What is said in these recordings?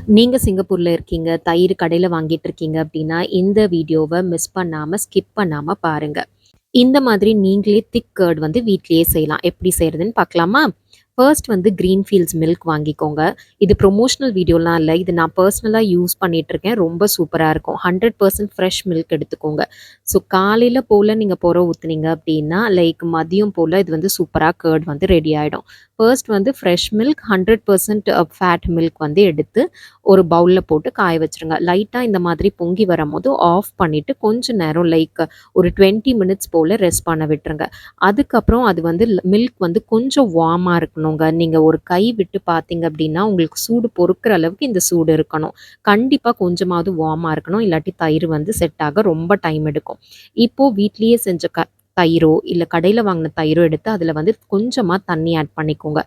நீங்க சிங்கப்பூர்ல இருக்கீங்க, தயிர் கடையில வாங்கிட்டு இருக்கீங்க அப்படின்னா, இந்த வீடியோவ மிஸ் பண்ணாம, ஸ்கிப் பண்ணாம பாருங்க. இந்த மாதிரி நீங்களே திக் கர்ட் வந்து வீட்லயே செய்யலாம். எப்படி செய்றதுன்னு பார்க்கலாமா? ஃபர்ஸ்ட் வந்து கிரீன்ஃபீல்ட்ஸ் மில்க் வாங்கிக்கோங்க. இது ப்ரொமோஷனல் வீடியோலாம் இல்ல. இது நான் பர்சனலா யூஸ் பண்ணிட்டுருக்கேன். ரொம்ப சூப்பரா இருக்கும். 100% ஃப்ரெஷ் மில்க் எடுத்துக்கோங்க. ஸோ காலையில போல நீங்க பொர ஊத்துனீங்க அப்படின்னா, லைக் மதியம் போல இது வந்து சூப்பரா கர்ட் வந்து ரெடி ஆயிடும். ஃபர்ஸ்ட் வந்து ஃப்ரெஷ் மில்க் 100% ஃபேட் மில்க் வந்து எடுத்து ஒரு பவுல்ல போட்டு காய வச்சுருங்க. லைட்டா இந்த மாதிரி பொங்கி வரும்போது ஆஃப் பண்ணிட்டு கொஞ்ச நேரம் லைக் ஒரு 20 மினிட்ஸ் போல ரெஸ்ட் பண்ண விட்டுருங்க. அதுக்கப்புறம் அது வந்து மில்க் வந்து கொஞ்சம் வார்மா இருக்கணுங்க. நீங்க ஒரு கை விட்டு பார்த்தீங்க அப்படின்னா, உங்களுக்கு சூடு பொறுக்கிற அளவுக்கு இந்த சூடு இருக்கணும். கண்டிப்பா கொஞ்சமாவது வார்மா இருக்கணும். இல்லாட்டி தயிர் வந்து செட் ஆக ரொம்ப டைம் எடுக்கும். இப்போ வீட்லயே செஞ்ச தயிரோ, இல்ல கடையில வாங்குன தயிரோ எடுத்து அதில வந்து கொஞ்சமா தண்ணி ஆட் பண்ணிக்கோங்க.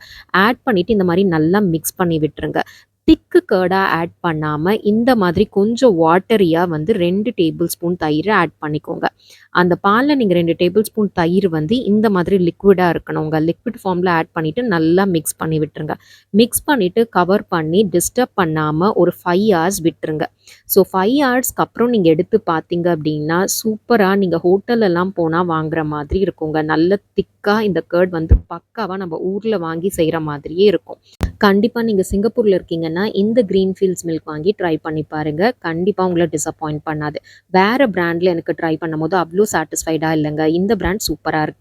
ஆட் பண்ணிட்டு இந்த மாரி நல்லா மிக்ஸ் பண்ணி விட்டுருங்க. திக்கு கர்டா ஆட் பண்ணாம, இந்த மாதிரி கொஞ்சம் வாட்டரியா வந்து 2 டேபிள் ஸ்பூன் தயிர ஆட் பண்ணிக்கோங்க. அந்த பால்ல நீங்க 2 டேபிள் ஸ்பூன் தயிர் வந்து இந்த மாதிரி லிக்விடா இருக்கணுங்க. லிக்விட் ஃபார்ம்ல ஆட் பண்ணிட்டு நல்லா மிக்ஸ் பண்ணி விட்டுருங்க. மிக்ஸ் பண்ணிட்டு கவர் பண்ணி டிஸ்டர்ப் பண்ணாம ஒரு 5 ஹார்ஸ் விட்டுருங்க. ஸோ 5 ஹார்ஸ்க்கு அப்புறம் நீங்க எடுத்து பார்த்தீங்க அப்படின்னா, சூப்பரா நீங்க ஹோட்டல்லலாம் போனா வாங்குற மாதிரி இருக்குங்க. நல்ல திக்கா இந்த கர்ட் வந்து பக்காவா நம்ம ஊர்ல வாங்கி செய்ற மாதிரியே இருக்கும். கண்டிப்பா நீங்க சிங்கப்பூர்ல இருக்கீங்கன்னா, இந்த கிரீன்ஃபீல்ட்ஸ் மில்க் வாங்கி ட்ரை பண்ணி பாருங்க. கண்டிப்பா உங்கள டிசப்பாயிண்ட் பண்ணாது. வேற பிராண்ட்ல எனக்கு ட்ரை பண்ணும்போது அவ்ளோ சாட்டிஸ்ஃபைடா இல்லங்க. இந்த பிராண்ட் சூப்பரா இருக்கு.